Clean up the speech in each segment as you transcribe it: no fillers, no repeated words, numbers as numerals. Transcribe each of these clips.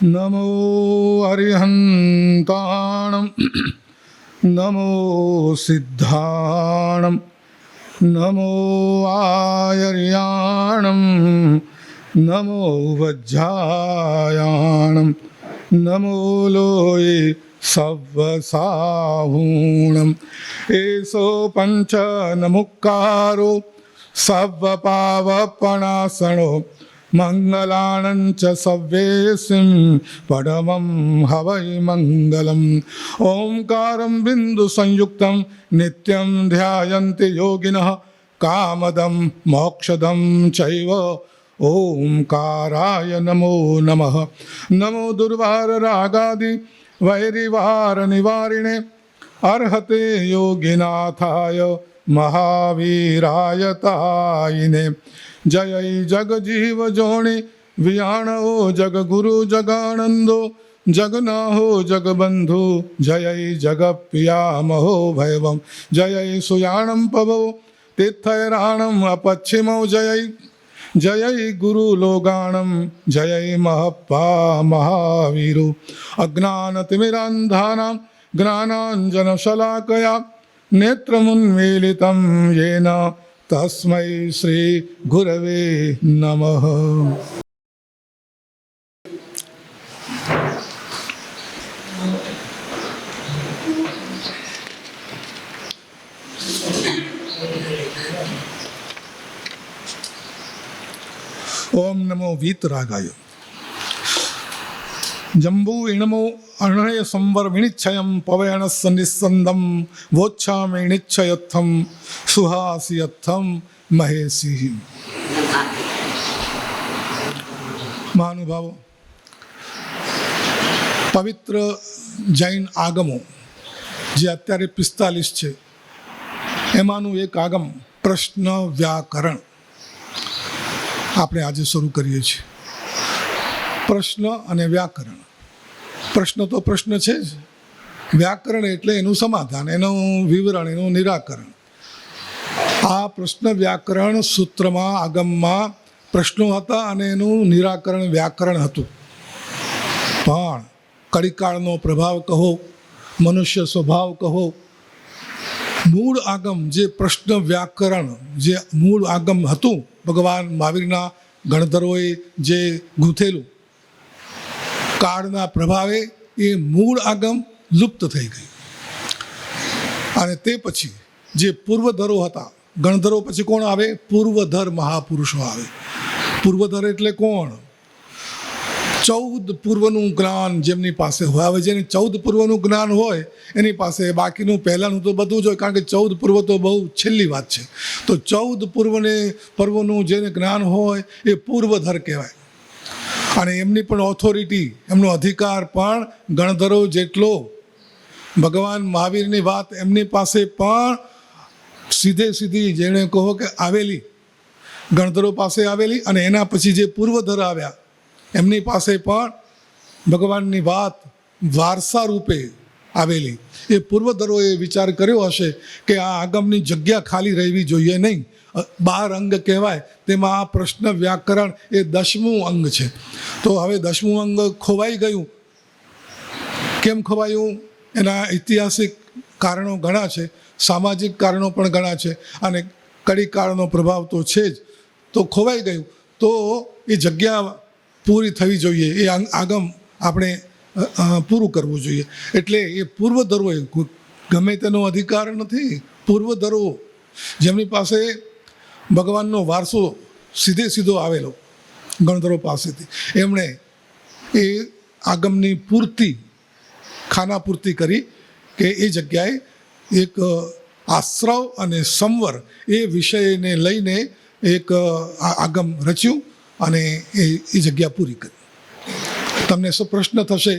नमो अरिहन्ताणं नमो सिद्धाणं नमो आयर्याणं नमो वज्रायाणं नमो लोये सव्वसाहूणम् एषो पञ्चनमुक्कारो सव्वपावपणासनो मंगलानंच सव्येसिं परमं हवै मंगलम् ओंकारं बिंदु संयुक्तं नित्यं ध्यायन्ति योगिनः कामदं मोक्षदं चैव ओंकाराय नमो नमः। नमो दुर्वार रागादि वैरिवार निवारिणे अर्हते योगिनाथाय महावीराय तायिने। जय जगजीव जोनि वियाणो जगगुरु जगानंदो जगनाहो जगबंधु जय जगप्रियामहो भैवं जय सुयाणं पवो तीर्थैराणं अपच्छिमो जय जय गुरुलोगाणं जय महप्पा महावीरो। अज्ञानतिमिरान्धानां ज्ञानाञ्जनशलाकया नेत्रमुन्मीलितं येन तस्मै श्री गुरवे नमः। ओम नमो वीतरागाय जम्बू इणमो अणय संवर विनिच्छयं पवयनस्य निस्संदं वोच्छामि निच्छयत्थं सुहासियत्थं महेशी। महानुभावो, पवित्र जैन आगमो जे अत्यारे 45 છે એમાંનું એક આગમ પ્રશ્ન વ્યાકરણ આપણે આજે શરૂ કરીએ છીએ। પ્રશ્ન અને વ્યાકરણ, પ્રશ્ન તો પ્રશ્ન છે જ, વ્યાકરણ એટલે એનું સમાધાન, એનું વિવરણ, એનું નિરાકરણ। આ પ્રશ્ન વ્યાકરણ સૂત્રમાં આગમમાં પ્રશ્નો હતા અને એનું નિરાકરણ વ્યાકરણ હતું। પણ કળીકાળનો પ્રભાવ કહો, મનુષ્ય સ્વભાવ કહો, મૂળ આગમ જે પ્રશ્ન વ્યાકરણ જે મૂળ આગમ હતું ભગવાન મહાવીરના ગણધરોએ જે ગૂંથેલું, કાળના પ્રભાવે એ મૂળ આગમ લુપ્ત થઈ ગઈ અને તે પછી જે પૂર્વધરો હતા, ગણધરો પછી કોણ આવે? પૂર્વધર મહાપુરુષો આવે। પૂર્વધર એટલે કોણ? 14 પૂર્વનું જ્ઞાન જેમની પાસે હોય। હવે જેને 14 પૂર્વનું જ્ઞાન હોય એની પાસે બાકીનું પહેલાંનું તો બધું જ હોય, કારણ કે 14 પૂર્વ તો બહુ છેલ્લી વાત છે। તો 14 પૂર્વનું જેને જ્ઞાન હોય એ પૂર્વધર કહેવાય અને એમની પણ ઓથોરિટી, એમનો અધિકાર પણ ગણધરો જેટલો। ભગવાન મહાવીરની વાત એમની પાસે પણ સીધી જેણે કહો કે આવેલી, ગણધરો પાસે આવેલી અને એના પછી જે પૂર્વધર આવ્યા એમની પાસે પણ ભગવાનની વાત વારસા રૂપે આવેલી। એ પૂર્વધરોએ વિચાર કર્યો હશે કે આ આગમની જગ્યા ખાલી રહેવી જોઈએ નહીં, 12 અંગ કહેવાય, તેમાં આ પ્રશ્ન વ્યાકરણ એ 10મું અંગ છે। તો હવે 10મું અંગ ખોવાઈ ગયું। કેમ ખોવાયું? એના ઐતિહાસિક કારણો ઘણા છે, સામાજિક કારણો પણ ઘણા છે અને કળીકાળનો પ્રભાવ તો છે જ। તો ખોવાઈ ગયું તો એ જગ્યા પૂરી થવી જોઈએ, એ આગમ આપણે પૂરું કરવું જોઈએ। એટલે એ પૂર્વધરોએ, ગમે તેનો અધિકાર નથી, પૂર્વધરો જેમની પાસે ભગવાનનો વારસો સીધો આવેલો ગણધરો પાસેથી, એમણે એ આગમની પૂર્તિ, ખાના પૂર્તિ કરી કે એ જગ્યાએ એક આશ્રવ અને સંવર એ વિષયને લઈને એક આગમ રચ્યું અને એ જગ્યા પૂરી કરી। તમને શું પ્રશ્ન થશે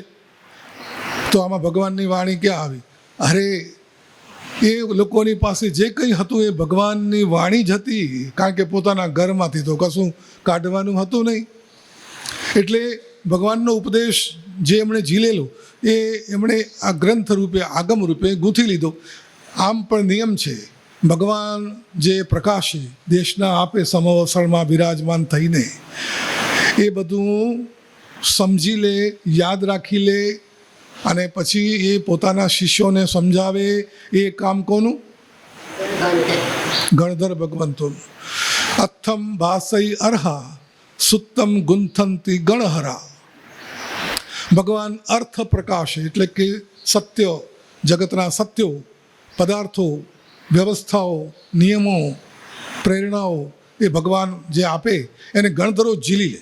તો આમાં ભગવાનની વાણી ક્યાં આવી? અરે એ લોકોની પાસે જે કંઈ હતું એ ભગવાનની વાણી જ હતી, કારણ કે પોતાના ઘરમાંથી તો કશું કાઢવાનું હતું નહીં। એટલે ભગવાનનો ઉપદેશ જે એમણે ઝીલેલો એ એમણે આ ગ્રંથ રૂપે, આગમ રૂપે ગૂંથી લીધો। આમ પણ નિયમ છે, ભગવાન જે પ્રકાશી દેશના આપે સમવસરમાં બિરાજમાન થઈને એ બધું સમજી લે, યાદ રાખી લે અને પછી એ પોતાના શિષ્યોને સમજાવે, એ કામ કોનું? ગણધર ભગવંતોનું. અથમ ભાસઈ અર્હા સુત્તમ ગુંથંતી ગણહરા. ભગવાન અર્થ પ્રકાશ એટલે કે સત્ય, જગતના સત્યો, પદાર્થો, વ્યવસ્થાઓ, નિયમો, પ્રેરણાઓ એ ભગવાન જે આપે એને ગણધરો ઝીલી લે.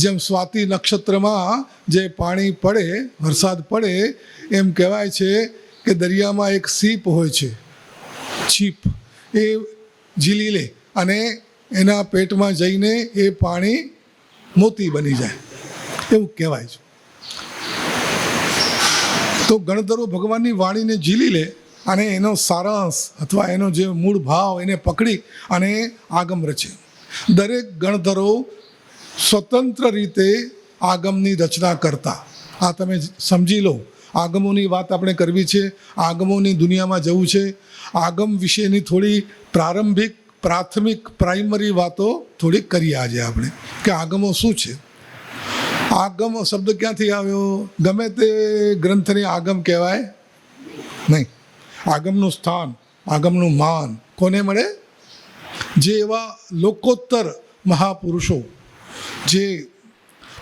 જેમ સ્વાતિ નક્ષત્રમાં જે પાણી પડે, વરસાદ પડે, એમ કહેવાય છે કે દરિયામાં એક સીપ હોય છે, છીપ, એ ઝીલી લે અને એના પેટમાં જઈને એ પાણી મોતી બની જાય, એવું કહેવાય છે. તો ગણધરો ભગવાનની વાણીને ઝીલી લે અને એનો સારાંશ અથવા એનો જે મૂળ ભાવ એને પકડી અને આગમ રચે. દરેક ગણધરો સ્વતંત્ર રીતે આગમની રચના કરતા. આ તમે સમજી લો, આગમોની વાત આપણે કરવી છે, આગમોની દુનિયામાં જવું છે. આગમ વિશેની થોડી પ્રાથમિક પ્રાઇમરી વાતો થોડીક કરીએ આજે આપણે, કે આગમો શું છે. આગમ શબ્દ ક્યાંથી આવ્યો? ગમે તે ગ્રંથને આગમ કહેવાય નહીં. આગમનું સ્થાન, આગમનું માન કોને મળે? જે એવા લોકોત્તર મહાપુરુષો જે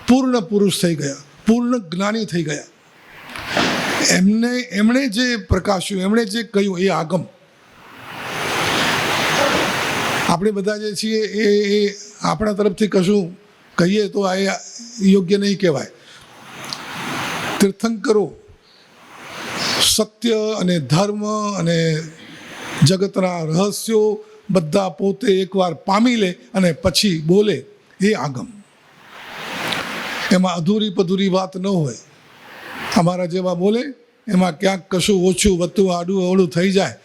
પૂર્ણ પુરુષ થઈ ગયા, પૂર્ણ જ્ઞાની થઈ ગયા, એમણે જે પ્રકાશ્યું, એમણે જે કહ્યું એ આગમ. આપણે બધા જે છીએ એ આપણા તરફથી કશું કહીએ તો આ યોગ્ય નહીં કહેવાય. તીર્થંકરો સત્ય અને ધર્મ અને જગતના રહસ્યો બધા પોતે એકવાર પામી લે અને પછી બોલે, એ આગમ. એમાં અધૂરી પધૂરી વાત ન હોય. અમારા જેવા બોલે એમાં ક્યાંક કશું ઓછું વધતું આડું અવળું થઈ જાય.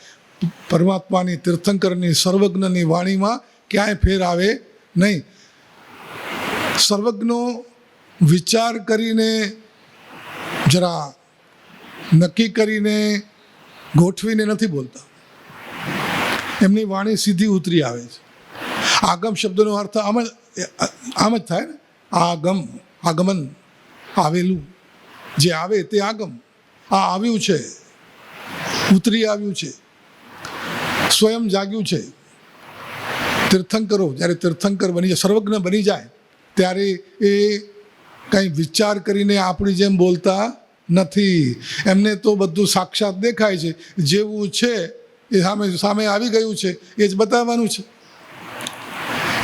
પરમાત્માની, તીર્થંકરની, સર્વજ્ઞની વાણીમાં ક્યાંય ફેર આવે નહીં. સર્વજ્ઞો વિચાર કરીને, જરા નક્કી કરીને, ગોઠવીને નથી બોલતા. એમની વાણી સીધી ઉતરી આવે છે. આગમ શબ્દનો અર્થ આમ જ થાય ને. આગમ, આગમન, આવેલું, જે આવે તે આગમ. આ આવ્યું છે, ઉતરી આવ્યું છે, સ્વયં જાગ્યું છે. તીર્થંકરો જ્યારે તીર્થંકર બની જાય, સર્વજ્ઞ બની જાય, ત્યારે એ કંઈ વિચાર કરીને આપણી જેમ બોલતા નથી. એમને તો બધું સાક્ષાત દેખાય છે, જેવું છે એ સામે આવી ગયું છે એ જ બતાવવાનું છે.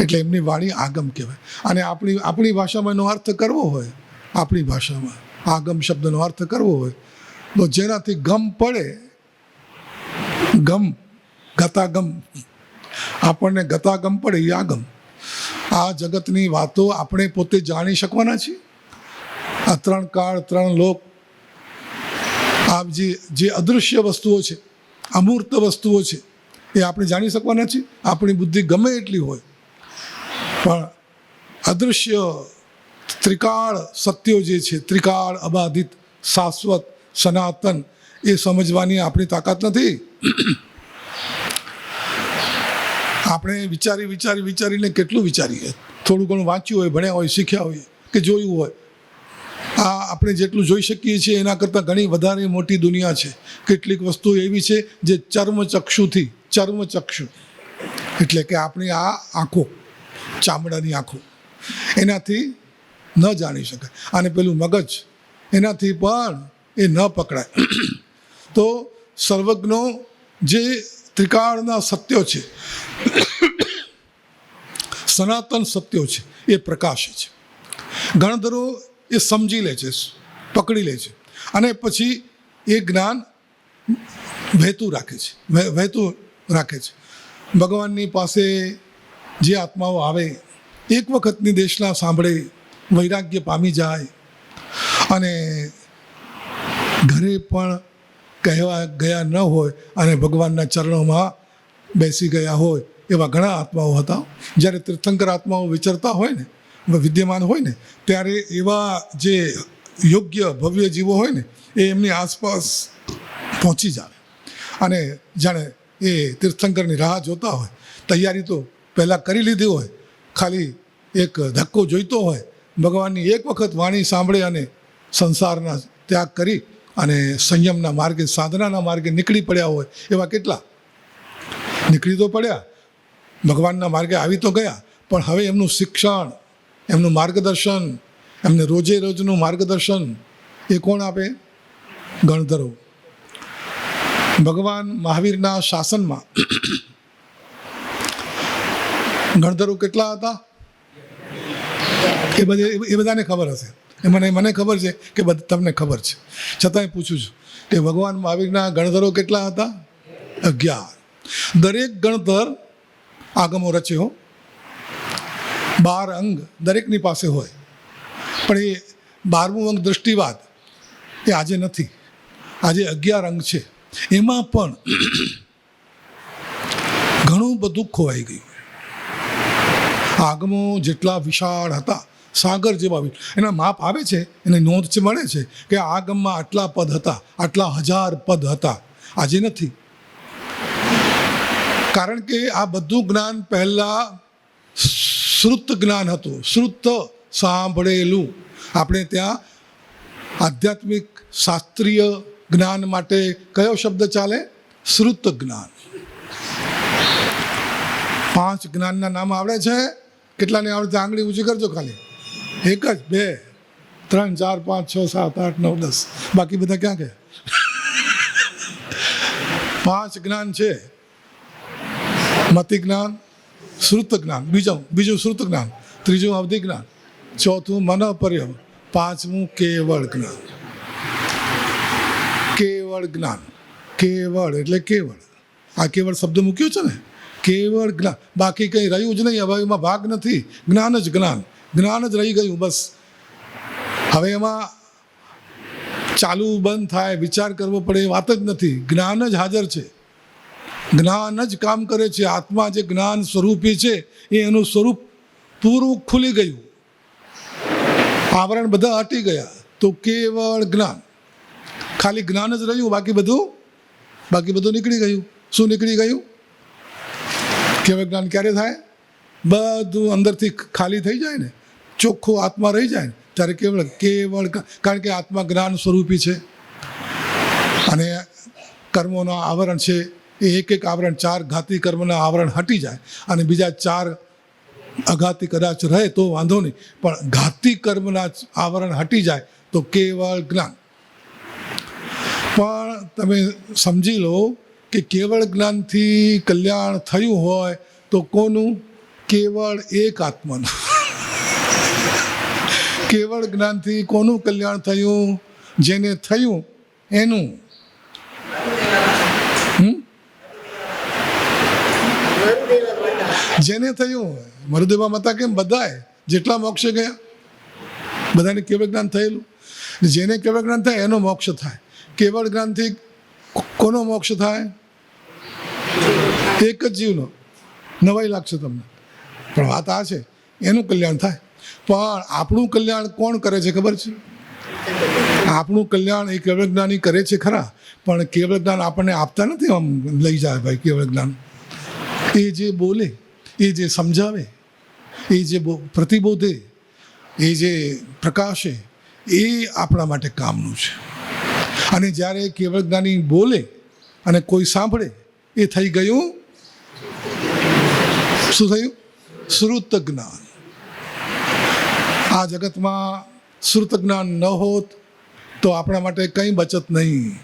એટલે એમની વાણી આગમ કહેવાય. અને આપણી ભાષામાં એનો અર્થ કરવો હોય, આપણી ભાષામાં આગમ શબ્દનો અર્થ કરવો હોય તો જેનાથી ગમ પડે, ગમ, ગતાગમ, આપણને ગતાગમ પડે એ આગમ. આ જગતની વાતો આપણે પોતે જાણી શકવાના છીએ. આ ત્રણ કાળ, ત્રણ લોક, આ જે અદૃશ્ય વસ્તુઓ છે, અમૂર્ત વસ્તુઓ છે, એ આપણે જાણી શકવાના છીએ. આપણી બુદ્ધિ ગમે એટલી હોય, પણ અદૃશ્ય ત્રિકાળ સત્યો જે છે, ત્રિકાળ, અબાધિત, શાશ્વત, સનાતન, એ સમજવાની આપણી તાકાત નથી. આપણે વિચારીને કેટલું વિચારીએ. થોડું ઘણું વાંચ્યું હોય, ભણ્યા હોય, શીખ્યા હોય કે જોયું હોય, આ આપણે જેટલું જોઈ શકીએ છીએ એના કરતાં ઘણી વધારે મોટી દુનિયા છે. કેટલીક વસ્તુ એવી છે જે ચર્મચક્ષુ એટલે કે આપણી આ આંખો, ચામડાની આંખો, એનાથી ન જાણી શકાય. અને પેલું મગજ, એનાથી પણ એ ન પકડાય. તો સર્વજ્ઞો જે ત્રિકાળના સત્યો છે, સનાતન સત્યો છે, એ પ્રકાશે છે. ગણધરો એ સમજી લે છે, પકડી લે છે અને પછી એ જ્ઞાન વહેતું રાખે છે. ભગવાનની પાસે જે આત્માઓ આવે, એક વખતની દેશના સાંભળે, વૈરાગ્ય પામી જાય અને ઘરે પણ કહેવા ગયા ન હોય અને ભગવાનના ચરણોમાં બેસી ગયા હોય, એવા ઘણા આત્માઓ હતા. જ્યારે તીર્થંકર આત્માઓ વિચરતા હોય ને, વિદ્યમાન હોય ને, ત્યારે એવા જે યોગ્ય ભવ્ય જીવો હોય ને, એ એમની આસપાસ પહોંચી જાય અને જાણે એ તીર્થંકરની રાહ જોતા હોય. તૈયારી તો પહેલાં કરી લીધી હોય, ખાલી એક ધક્કો જોઈતો હોય ભગવાનની એક વખત વાણી સાંભળે અને સંસારના ત્યાગ કરી અને સંયમના માર્ગે, સાધનાના માર્ગે નીકળી પડ્યા હોય એવા કેટલા? નીકળી તો પડ્યા, ભગવાનના માર્ગે આવી તો ગયા, પણ હવે એમનું શિક્ષણ, એમનું માર્ગદર્શન, એમને રોજે રોજનું માર્ગદર્શન એ કોણ આપે? ગણધરો. ભગવાન મહાવીરના શાસનમાં ગણધરો કેટલા હતા એ બધાને ખબર હશે. મને ખબર છે કે તમને ખબર છે, છતાંય પૂછું છું કે ભગવાન મહાવીરના ગણધરો કેટલા હતા? 11. દરેક ગણધર આગમો રચ્યો, 12 અંગ દરેકની પાસે હોય, પણ એ 12મું અંગ દૃષ્ટિવાદ એ આજે નથી. આજે 11 અંગ છે. એમાં પણ ઘણું બધું ખોવાઈ ગયું. આગમો જેટલા વિશાળ હતા, સાગર જેવા, એના માપ આવે છે, એને નોંધ મળે છે કે આગમમાં આટલા પદ હતા, આટલા 1000 પદ હતા. આજે નથી. કારણ કે આ બધું જ્ઞાન પહેલાં શ્રુત જ્ઞાન હતું. શ્રુત, સાંભળેલું. આપણે ત્યાં આધ્યાત્મિક શાસ્ત્રીય જ્ઞાન માટે કયો શબ્દ ચાલે? શ્રુત જ્ઞાન. 5 જ્ઞાનના નામ આવડે છે? કેટલાને આવડે? આંગળી ઊંચી કરજો ખાલી. 1 જ, 2, 3, 4, 5, 6, 7, 8, 9, 10. બાકી બધા ક્યાં ગયા? 5 જ્ઞાન છે. મતિ જ્ઞાન, શ્રુત જ્ઞાન, બીજું શ્રુત જ્ઞાન, ત્રીજું અવધિ જ્ઞાન, ચોથું મનોપર્ય, 5મું કેવળ જ્ઞાન. કેવળ જ્ઞાન, કેવળ એટલે કેવળ. આ કેવળ શબ્દ મૂક્યો છે ને, કેવળ જ્ઞાન. બાકી કંઈ રહ્યું જ નહીં. હવે એમાં ભાગ નથી. જ્ઞાન જ જ્ઞાન, જ્ઞાન જ રહી ગયું બસ. હવે એમાં ચાલુ બંધ થાય, વિચાર કરવો પડે એ વાત જ નથી. જ્ઞાન જ હાજર છે, જ્ઞાન જ કામ કરે છે. આત્મા જે જ્ઞાન સ્વરૂપી છે એ એનું સ્વરૂપ પૂરું ખુલી ગયું, આવરણ બધા હટી ગયા. તો કેવળ જ્ઞાન, ખાલી જ્ઞાન જ રહ્યું, બાકી બધું નીકળી ગયું. શું નીકળી ગયું? કેવળ જ્ઞાન ક્યારે થાય? બધું અંદરથી ખાલી થઈ જાય ને, ચોખ્ખું આત્મા રહી જાય ને, ત્યારે કેવળ. કારણ કે આત્મા જ્ઞાન સ્વરૂપી છે અને કર્મોના આવરણ છે. એ એક આવરણ, 4 ઘાતી કર્મના આવરણ હટી જાય અને બીજા 4 અઘાતી કદાચ રહે તો વાંધો નહીં, પણ ઘાતી કર્મના આવરણ હટી જાય તો કેવળ જ્ઞાન. પણ તમે સમજી લો કે કેવળ જ્ઞાનથી કલ્યાણ થયું હોય તો કોનું? કેવળ એક આત્માનું. કેવળ જ્ઞાનથી કોનું કલ્યાણ થયું? જેને થયું એનું. જેને થયું. મરુદેવા માતા કેમ બધાએ જેટલા મોક્ષે ગયા બધાને કેવળ જ્ઞાન થયેલું. જેને કેવળ જ્ઞાન થાય એનો મોક્ષ થાય. કેવળ જ્ઞાનથી કોનો મોક્ષ થાય? એક જ જીવનો. નવાઈ લાગશે તમને, પણ વાત આ છે, એનું કલ્યાણ થાય. પણ આપણું કલ્યાણ કોણ કરે છે ખબર છે? આપણું કલ્યાણ એ કેવળ જ્ઞાની કરે છે ખરા, પણ કેવળ જ્ઞાન આપણને આપતા નથી. આમ લઈ જાય ભાઈ કેવળ જ્ઞાન. એ જે બોલે, એ જે સમજાવે, એ જે પ્રતિબોધે, એ જે પ્રકાશે, એ આપણા માટે કામનું છે. અને જ્યારે કેવળ જ્ઞાની બોલે અને કોઈ સાંભળે, એ થઈ ગયું શું થયું? શ્રુત જ્ઞાન. આ જગતમાં શ્રુત જ્ઞાન ન હોત તો આપણા માટે કંઈ બચત નહીં.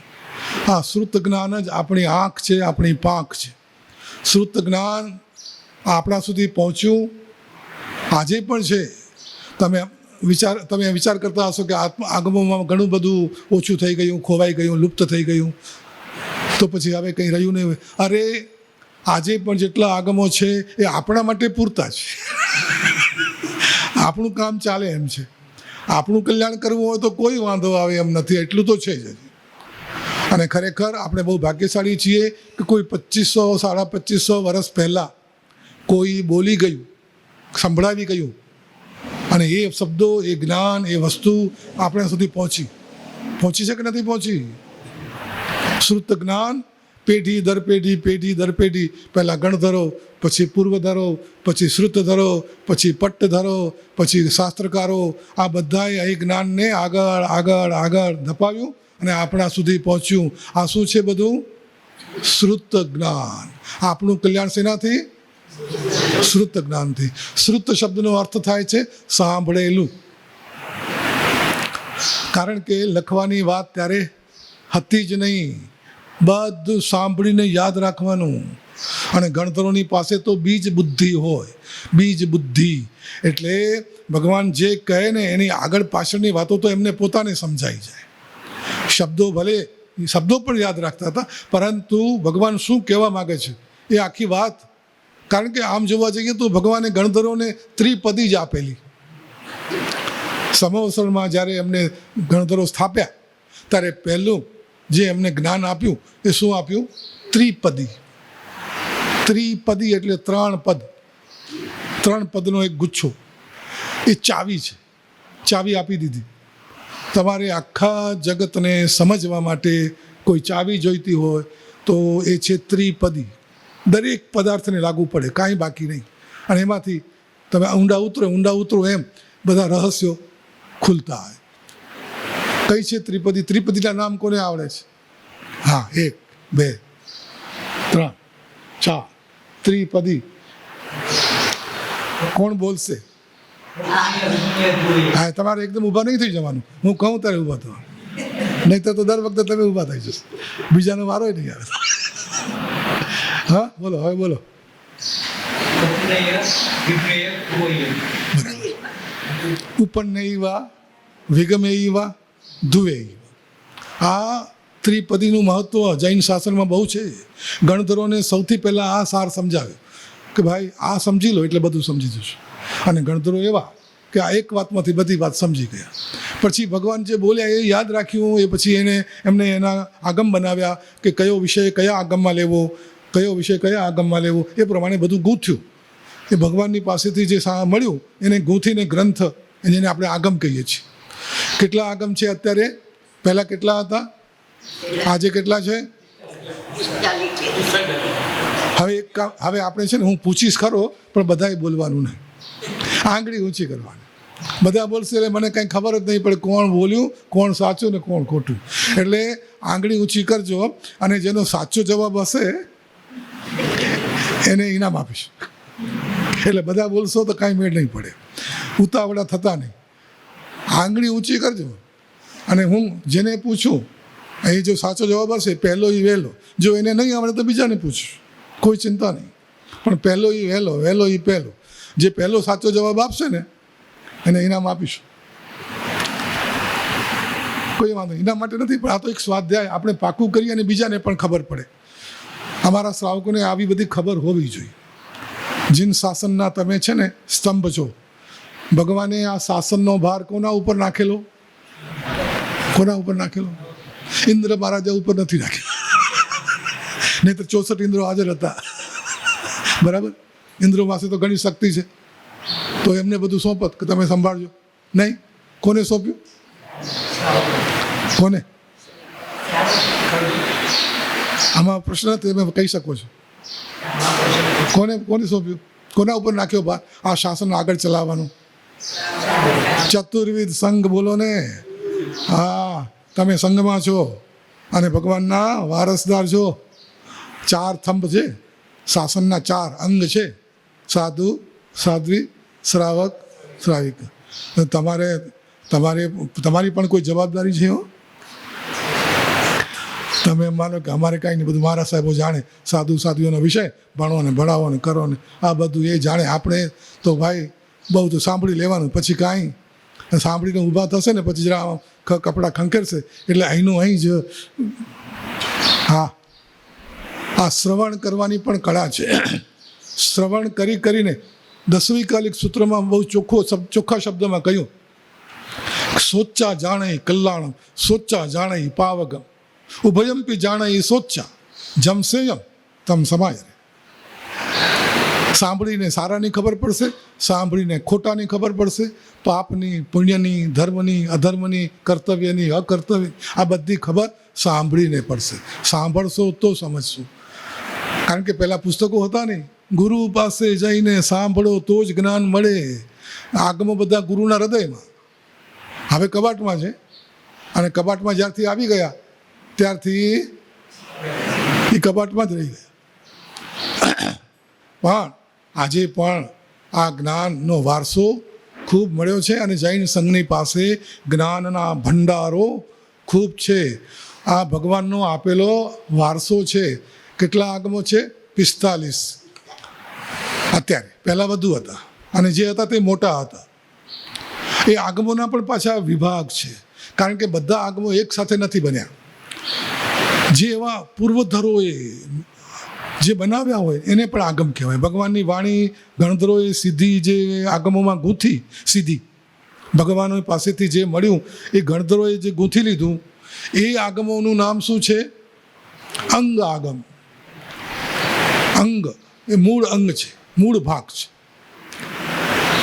આ શ્રુત જ્ઞાન જ આપણી આંખ છે, આપણી પાંખ છે. શ્રુત જ્ઞાન આપણા સુધી પહોંચ્યું આજે પણ છે. તમે વિચાર કરતા હશો કે આગમોમાં ઘણું બધું ઓછું થઈ ગયું, ખોવાઈ ગયું, લુપ્ત થઈ ગયું, તો પછી હવે કંઈ રહ્યું નહીં હોય. અરે આજે પણ જેટલા આગમો છે એ આપણા માટે પૂરતા છે. આપણું કામ ચાલે એમ છે. આપણું કલ્યાણ કરવું હોય તો કોઈ વાંધો આવે એમ નથી, એટલું તો છે જ. અને ખરેખર આપણે બહુ ભાગ્યશાળી છીએ કે કોઈ 2500, 2550 વર્ષ પહેલાં કોઈ બોલી ગયું, સંભળાવી ગયું, અને એ શબ્દો, એ જ્ઞાન, એ વસ્તુ આપણા સુધી પહોંચી છે કે નથી પહોંચી? શ્રુત જ્ઞાન પેઢી દર પેઢી પહેલાં ગણ ધરો, પછી પૂર્વ ધરો, પછી શ્રુત ધરો, પછી પટ્ટ ધરો, પછી શાસ્ત્રકારો, આ બધાએ અહીં જ્ઞાનને આગળ ધપાવ્યું અને આપણા સુધી પહોંચ્યું. આ શું છે બધું? શ્રુત જ્ઞાન. આપણું કલ્યાણ શેનાથી? શ્રુત જ્ઞાનથી. શ્રુત શબ્દનો અર્થ થાય છે સાંભળેલું. કારણ કે લખવાની વાત ત્યારે હતી જ નહીં, બધું સાંભળીને યાદ રાખવાનું. અને ગણધરોની પાસે તો બીજ બુદ્ધિ હોય, બીજ બુદ્ધિ એટલે ભગવાન જે કહે ને એની આગળ પાછળની વાતો તો એમને પોતાને સમજાઈ જાય. શબ્દો પણ યાદ રાખતા હતા, પરંતુ ભગવાન શું કહેવા માગે છે એ આખી વાત. કારણ કે આમ જોવા જઈએ તો ભગવાને ગણધરોને ત્રિપદી જ આપેલી. સમવસરમાં જ્યારે એમને ગણધરો સ્થાપ્યા ત્યારે પહેલું જે એમને જ્ઞાન આપ્યું એ શું આપ્યું? ત્રિપદી. ત્રિપદી એટલે 3 પદ, 3 પદનો એક ગુચ્છો. એ ચાવી છે, ચાવી આપી દીધી. તમારે આખા જગતને સમજવા માટે કોઈ ચાવી જોઈતી હોય તો એ છે ત્રિપદી. દરેક પદાર્થને લાગુ પડે, કાંઈ બાકી નહીં. અને એમાંથી તમે ઊંડા ઉતરો એમ બધા રહસ્યો ખુલતા હોય. કઈ છે ત્રિપદી? ત્રિપદીના નામ કોને આવડે છે? હા, 1 2 3 4 ત્રિપદી. કોણ બોલશે? હા, તમારે એકદમ ઊભા નહીં થઈ જવાનું. હું કહું ત્યારે ઊભા થવા, નહીં તો દર વખતે તમે ઊભા થઈ જશો, બીજાનો વારો નહીં આવે. હા, બોલો, હવે બોલો. ઉપન્નયવા વિગમેયવા ધુવેયવા. આ ત્રિપદીનું મહત્વ જૈન શાસનમાં બહુ છે. ગણધરોને સૌથી પહેલાં આ સાર સમજાવ્યો કે ભાઈ આ સમજી લો એટલે બધું સમજી જશો. અને ગણધરો એવા કે આ એક વાતમાંથી બધી વાત સમજી ગયા. પછી ભગવાન જે બોલ્યા એ યાદ રાખ્યું. એ પછી એમને એના આગમ બનાવ્યા કે કયો વિષય કયા આગમમાં લેવો, કયો વિષય કયા આગમમાં લેવો, એ પ્રમાણે બધું ગૂંથ્યું. એ ભગવાનની પાસેથી જે મળ્યું એને ગૂંથીને ગ્રંથ, જેને આપણે આગમ કહીએ છીએ. કેટલા આગમ છે અત્યારે? પહેલાં કેટલા હતા? આજે કેટલા છે? હવે આપણે છે ને, હું પૂછીશ ખરો પણ બધાએ બોલવાનું નહીં, આંગળી ઊંચી કરવાની. બધા બોલશે એટલે મને કંઈ ખબર જ નહીં પડે કોણ બોલ્યું, કોણ સાચું ને કોણ ખોટું. એટલે આંગળી ઊંચી કરજો અને જેનો સાચો જવાબ હશે એને ઇનામ આપીશ. એટલે બધા બોલશો તો કાંઈ મેળ નહીં પડે. ઉતાવળા થતા નહીં, આંગળી ઊંચી કરજો. અને હું જેને પૂછું એ જો સાચો જવાબ હશે, પહેલો એ વહેલો. જો એને નહીં આવડે તો બીજાને પૂછું, કોઈ ચિંતા નહીં. પણ પહેલો એ વહેલો, વહેલો એ પહેલો. જે પહેલો સાચો જવાબ આપશે ને એને ઇનામ આપીશું. કોઈ વાંધો નહીં, એના માટે નથી, પણ આ તો એક સ્વાધ્યાય આપણે પાકું કરીએ અને બીજાને પણ ખબર પડે. અમારા શ્રાવકોને આવી બધી ખબર હોવી જોઈએ. જીન શાસનના તમે છે ને સ્તંભ છો. ભગવાને આ શાસનનો ભાર કોના ઉપર નાખેલો? કોના ઉપર નાખેલો? ઇન્દ્ર મહારાજા ઉપર નથી નાખેલો. નહીં તો 64 ઇન્દ્રો હાજર હતા, બરાબર? ઇન્દ્રો પાસે તો ઘણી શક્તિ છે, તો એમને બધું સોંપત કે તમે સંભાળજો. નહીં, કોને સોંપ્યું? કોને? આમાં પ્રશ્ન તમે કહી શકો છો. કોને સોંપ્યું? કોના ઉપર નાખ્યો ભાર આ શાસન આગળ ચલાવવાનું? ચતુર્વિધ સંઘ બોલો ને. હા, તમે સંઘમાં છો અને ભગવાનના વારસદાર છો. 4 થંભ છે, શાસનના 4 અંગ છે: સાધુ, સાધ્વી, શ્રાવક, શ્રાવિક. તમારી પણ કોઈ જવાબદારી છે. તમે માનો કે અમારે કાંઈ નહીં, બધું મારા સાહેબો જાણે. સાધુઓનો વિષય ભણો ને ભણાવો ને કરો ને આ બધું એ જાણે. આપણે તો ભાઈ બહુ તો સાંભળી લેવાનું, પછી કાંઈ સાંભળીને ઊભા થશે ને પછી જરા કપડાં ખંખેરશે એટલે અહીંનું અહીં જ. હા, આ શ્રવણ કરવાની પણ કળા છે. શ્રવણ કરીને 10મી કાલિક સૂત્રમાં બહુ ચોખ્ખા શબ્દમાં કહ્યું: સોચ્ચા જાણે કલ્યાણમ, સોચ્ચા જાણે પાવગમ, ઉભયમપી જાણે સોચ્ચા, જમસેયમ તમ સમાય. સાંભળીને સારાની ખબર પડશે, સાંભળીને ખોટાની ખબર પડશે, પાપની, પુણ્યની, ધર્મની, અધર્મની, કર્તવ્યની, અકર્તવ્ય, આ બધી ખબર સાંભળીને પડશે. સાંભળશો તો સમજશો. કારણ કે પહેલાં પુસ્તકો હતા નહીં, ગુરુ પાસે જઈને સાંભળો તો જ જ્ઞાન મળે. આગમો બધા ગુરુના હૃદયમાં, હવે કબાટમાં છે. અને કબાટમાં જ્યારથી આવી ગયા ત્યારથી એ કબાટમાં જ રહી ગયા. પણ આજે પણ આ જ્ઞાનનો વારસો ખૂબ મળ્યો છે અને જૈન સંઘની પાસે જ્ઞાનના ભંડારો ખૂબ છે. આ ભગવાનનો આપેલો વારસો છે. કેટલા આગમો છે? 45 અત્યારે. પહેલાં વધુ હતા અને જે હતા તે મોટા હતા. એ આગમોના પણ પાછા વિભાગ છે, કારણ કે બધા આગમો એક સાથે નથી બન્યા. જે એવા પૂર્વધરોએ જે બનાવ્યા હોય એને પણ આગમ કહેવાય. ભગવાનની વાણી ગણધરોએ સીધી જે આગમોમાં ગૂંથી, સીધી ભગવાનો પાસેથી જે મળ્યું એ ગણધરોએ જે ગૂંથી લીધું, એ આગમોનું નામ શું છે? અંગ આગમ. અંગ એ મૂળ અંગ છે, મૂળ ભાગ છે.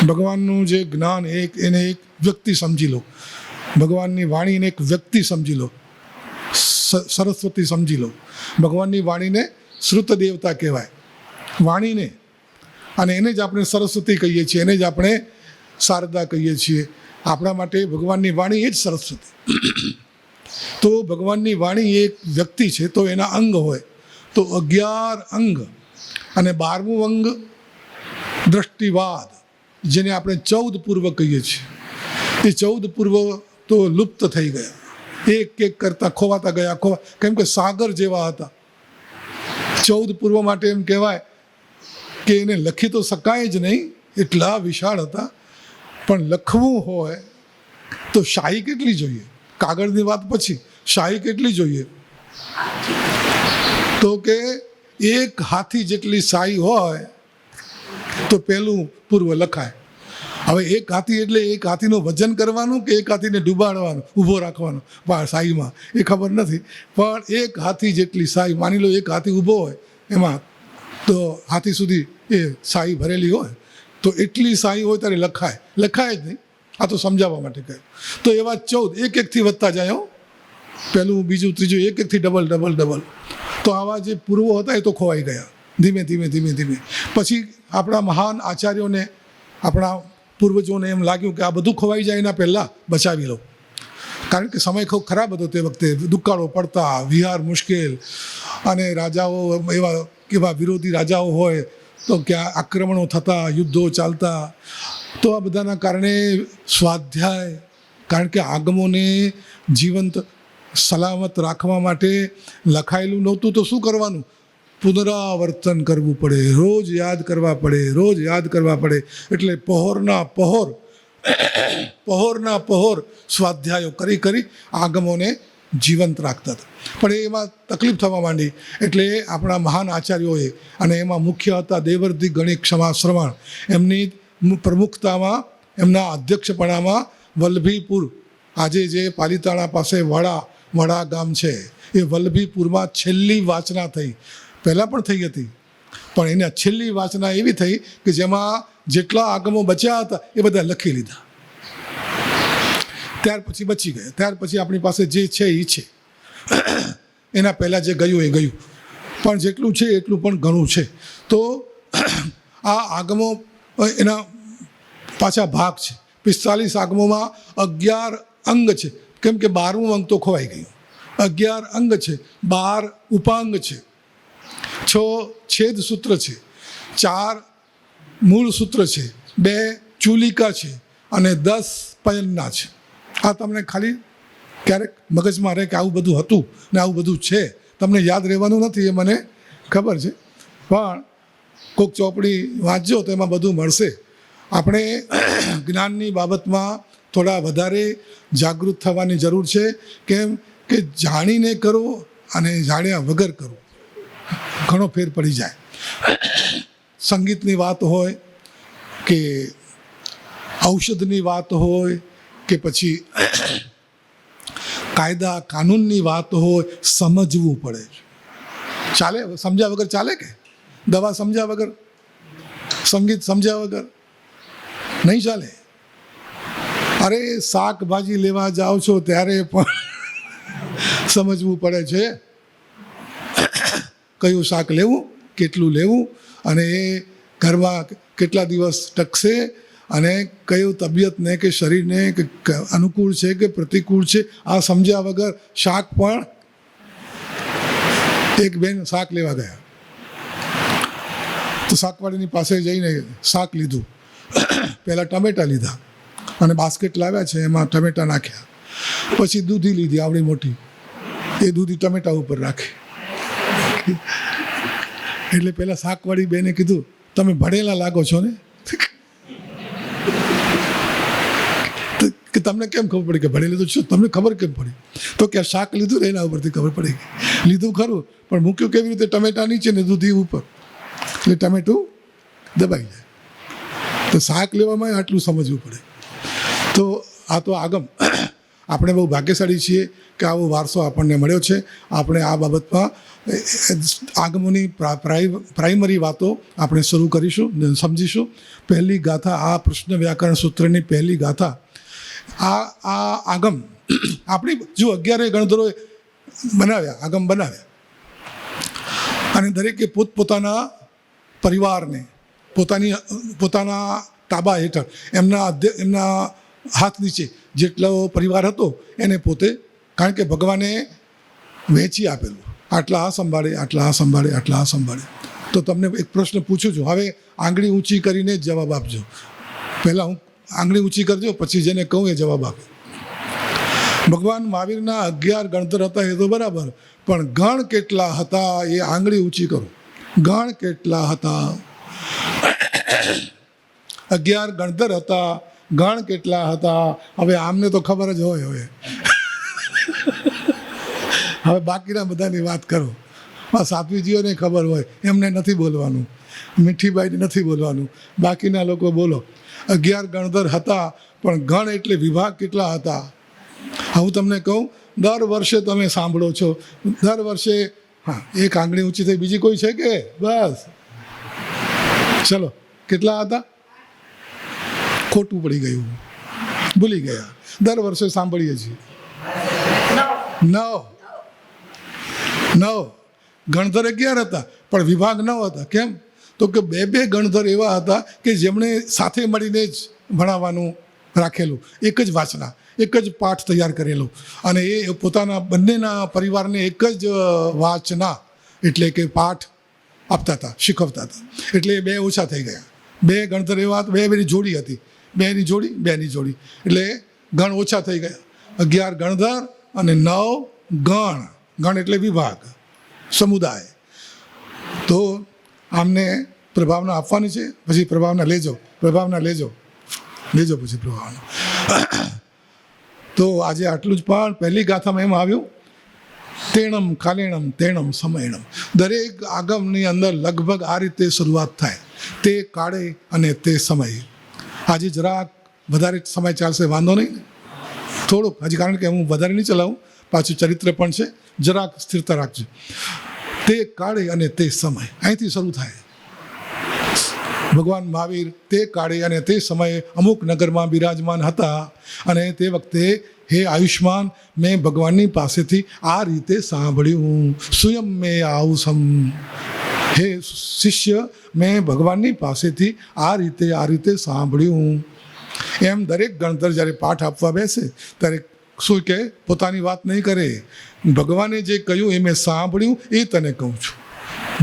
ભગવાનનું જે જ્ઞાન એને એક વ્યક્તિ સમજી લો, ભગવાનની વાણીને એક વ્યક્તિ સમજી લો, સરસ્વતી સમજી લો. ભગવાનની વાણીને શ્રુત દેવતા કહેવાય, વાણીને. અને એને જ આપણે સરસ્વતી કહીએ છીએ, એને જ આપણે શારદા કહીએ છીએ. આપણા માટે ભગવાનની વાણી એ જ સરસ્વતી. તો ભગવાનની વાણી એક વ્યક્તિ છે, તો એના અંગ હોય તો 11 અંગ. અને 12મું અંગ દ્રષ્ટિવાદ, જેને આપણે 14 પૂર્વ કહીએ છીએ. એ 14 પૂર્વ તો લુપ્ત થઈ ગયા, એક એક કરતાં ખોવાતા ગયા. કેમ કે સાગર જેવા હતા. 14 પૂર્વ માટે એમ કહેવાય કે એને લખી તો શકાય જ નહીં, એટલા વિશાળ હતા. પણ લખવું હોય તો શાહી કેટલી જોઈએ? કાગળની વાત પછી શાહી કેટલી જોઈએ? તો કે એક હાથી જેટલી શાહી હોય તો પહેલું પૂર્વ લખાય. હવે એક હાથી એટલે એક હાથીનું વજન કરવાનું કે એક હાથીને ડૂબાડવાનું, ઊભો રાખવાનો શાહીમાં, એ ખબર નથી. પણ એક હાથી જેટલી શાહી, માની લો એક હાથી ઊભો હોય એમાં, તો હાથી સુધી એ શાહી ભરેલી હોય, તો એટલી શાહી હોય ત્યારે લખાય. લખાય જ નહીં, આ તો સમજાવવા માટે કહ્યું. તો એવા 14 એક એકથી વધતા જાય હો, પહેલું, બીજું, ત્રીજું, એક એકથી ડબલ ડબલ ડબલ. તો આવા જે પૂર્વો હતા એ તો ખોવાઈ ગયા ધીમે ધીમે ધીમે ધીમે. પછી આપણા મહાન આચાર્યોને, આપણા પૂર્વજોને એમ લાગ્યું કે આ બધું ખોવાઈ જાય એના પહેલાં બચાવી લો. કારણ કે સમય ખૂબ ખરાબ હતો તે વખતે, દુકાળો પડતા, વિહાર મુશ્કેલ, અને રાજાઓ એવા વિરોધી રાજાઓ હોય તો ક્યાં આક્રમણો થતા, યુદ્ધો ચાલતા. તો આ બધાના કારણે સ્વાધ્યાય, કારણ કે આગમોને જીવંત સલામત રાખવા માટે લખાયેલું નહોતું તો શું કરવાનું? પુનરાવર્તન કરવું પડે, રોજ યાદ કરવા પડે, રોજ યાદ કરવા પડે. એટલે પહોરના પહોર સ્વાધ્યાયો કરી કરી આગમોને જીવંત રાખતા હતા. પણ એમાં તકલીફ થવા માંડી. એટલે આપણા મહાન આચાર્યોએ, અને એમાં મુખ્ય હતા દેવર્ધિ ગણિત ક્ષમા શ્રવણ, એમની પ્રમુખતામાં, એમના અધ્યક્ષપણામાં વલ્લભીપુર, આજે જે પાલીતાણા પાસે વડા ગામ છે, એ વલ્લભીપુરમાં છેલ્લી વાચના થઈ. પહેલાં પણ થઈ હતી, પણ એની છેલ્લી વાચના એવી થઈ કે જેમાં જેટલા આગમો બચ્યા હતા એ બધા લખી લીધા. ત્યાર પછી બચી ગયા. ત્યાર પછી આપણી પાસે જે છે એ છે. એના પહેલાં જે ગયું એ ગયું, પણ જેટલું છે એટલું પણ ઘણું છે. તો આ આગમો એના પાછા ભાગ છે. 45 આગમોમાં 11 અંગ છે, કેમ કે 12મું અંગ તો ખોવાઈ ગયું. 11 અંગ છે, 12 ઉપાંગ છે, 6 છેદ સૂત્ર છે, 4 મૂળ સૂત્ર છે, 2 ચૂલિકા છે, અને 10 પયન્ના છે. આ તમને ખાલી ક્યારેક મગજમાં રહે કે આવું બધું હતું ને આવું બધું છે. તમને યાદ રહેવાનું નથી એ મને ખબર છે, પણ કોઈક ચોપડી વાંચજો તો એમાં બધું મળશે. આપણે જ્ઞાનની બાબતમાં થોડા વધારે જાગૃત થવાની જરૂર છે. કેમ કે જાણીને કરો અને જાણ્યા વગર કરો, ઘણો ફેર પડી જાય. સંગીતની વાત હોય કે ઔષધની વાત હોય કે પછી કાયદા કાનૂનની વાત હોય, સમજવું પડે. ચાલે? સમજ્યા વગર ચાલે કે? દવા સમજ્યા વગર સંગીત સમજ્યા વગર નહીં ચાલે. અરે શાકભાજી લેવા જાઓ છો ત્યારે પણ સમજવું પડે છે કયું શાક લેવું, કેટલું લેવું, અને એ ઘરમાં કેટલા દિવસ ટકશે, અને કયું તબિયતને કે શરીરને કે અનુકૂળ છે કે પ્રતિકૂળ છે, આ સમજ્યા વગર શાક પણ. એક બેન શાક લેવા ગયા તો શાકવાળીની પાસે જઈને શાક લીધું. પહેલાં ટમેટાં લીધા અને બાસ્કેટ લાવ્યા છે, એમાં ટમેટાં નાખ્યા. પછી દૂધી લીધી આવડી મોટી, એ દૂધી ટમેટા ઉપર રાખી. એટલે પેલા શાકવાળી બેને કીધું, તમે ભણેલા લાગો છો ને, કે તમને કેમ ખબર પડી કે ભણેલું તો છો, તમને ખબર કેમ પડી? તો કે શાક લીધું ને એના ઉપરથી ખબર પડી ગઈ. લીધું ખરું, પણ મૂક્યું કેવી રીતે? ટમેટા નીચે ને દૂધી ઉપર, એટલે ટમેટું દબાઈ જાય. તો શાક લેવામાં આટલું સમજવું પડે. તો આ તો આગમ. આપણે બહુ ભાગ્યશાળી છીએ કે આવો વારસો આપણને મળ્યો છે. આપણે આ બાબતમાં આગમોની પ્રાઇમરી વાતો આપણે શરૂ કરીશું, સમજીશું. પહેલી ગાથા, આ પ્રશ્ન વ્યાકરણ સૂત્રની પહેલી ગાથા, આ આગમ આપણી જો 11 ગણધરોએ બનાવ્યા, આગમ બનાવ્યા, અને દરેકે પોતપોતાના પરિવારને પોતાના તાબા હેઠળ એમના હાથ નીચે જેટલો પરિવાર હતો એને પોતે, કારણ કે ભગવાને વહેંચી આપેલું, આટલા આ સંભાળે, આટલા આ સંભાળે, આટલા આ સંભાળે. તો તમને એક પ્રશ્ન પૂછું છું, હવે આંગળી ઊંચી કરીને જ જવાબ આપજો. પહેલાં હું આંગળી ઊંચી કરજો, પછી જેને કહું એ જવાબ આપે. ભગવાન મહાવીરના 11 ગણધર હતા એ તો બરાબર, પણ ગણ કેટલા હતા એ આંગળી ઊંચી કરો. ગણ કેટલા હતા? 11 ગણધર હતા, ગણ કેટલા હતા? હવે આમને તો ખબર જ હોય. હવે બાકીના બધાની વાત કરો. સાત્વીજીઓને ખબર હોય, એમને નથી બોલવાનું, મીઠીબાઈને નથી બોલવાનું, બાકીના લોકો બોલો. 11 ગણધર હતા, પણ ગણ એટલે વિભાગ કેટલા હતા? હું તમને કહું, દર વર્ષે તમે સાંભળો છો, દર વર્ષે. હા, એક આંગળી ઊંચી થઈ, બીજી કોઈ છે કે? બસ ચલો, કેટલા હતા? ખોટું પડી ગયું, ભૂલી ગયા. દર વર્ષે સાંભળીએ છીએ 9 ગણધર 11 હતા, પણ વિભાગ 9 હતા. કેમ? તો કે બે ગણધર એવા હતા કે જેમણે સાથે મળીને જ ભણાવવાનું રાખેલું, એક જ વાંચના, એક જ પાઠ તૈયાર કરેલો, અને એ પોતાના બંનેના પરિવારને એક જ વાંચના એટલે કે પાઠ આપતા હતા, શીખવતા હતા. એટલે 2 ઓછા થઈ ગયા. 2 ગણધર એવા હતા, બેની જોડી હતી, બેની જોડી, એટલે ગણ ઓછા થઈ ગયા. 11 ગણધર અને 9 ગણ. ગણ એટલે વિભાગ, સમુદાય. તો આમને પ્રભાવના આપવાની છે, પછી પ્રભાવના લેજો પછી પ્રભાવના. તો આજે આટલું જ. પણ પહેલી ગાથામાં એમ આવ્યું, તેણમ કાલેણમ તેણમ સમયણમ. દરેક આગમની અંદર લગભગ આ રીતે શરૂઆત થાય, તે કાળે અને તે સમયે. આજે જરાક વધારે સમય ચાલશે, વાંધો નહીં ને? થોડુંક હજી, કારણ કે હું વધારે નહીં ચલાવું, પાછું ચરિત્ર પણ છે, જરાક સ્થિરતા રાખજો. તે કાળે અને તે સમય, અહીંથી શરૂ થાય. ભગવાન મહાવીર તે કાળે અને તે સમયે અમુક નગરમાં બિરાજમાન હતા, અને તે વખતે, હે આયુષ્માન, મેં ભગવાનની પાસેથી આ રીતે સાંભળ્યું. સ્વયં મેં આવું હે શિષ્ય, મેં ભગવાનની પાસેથી આ રીતે સાંભળ્યું. એમ દરેક ગણધર જ્યારે પાઠ આપવા બેસે ત્યારે શું કે, પોતાની વાત નહીં કરે. ભગવાને જે કહ્યું એ મેં સાંભળ્યું, એ તને કહું છું.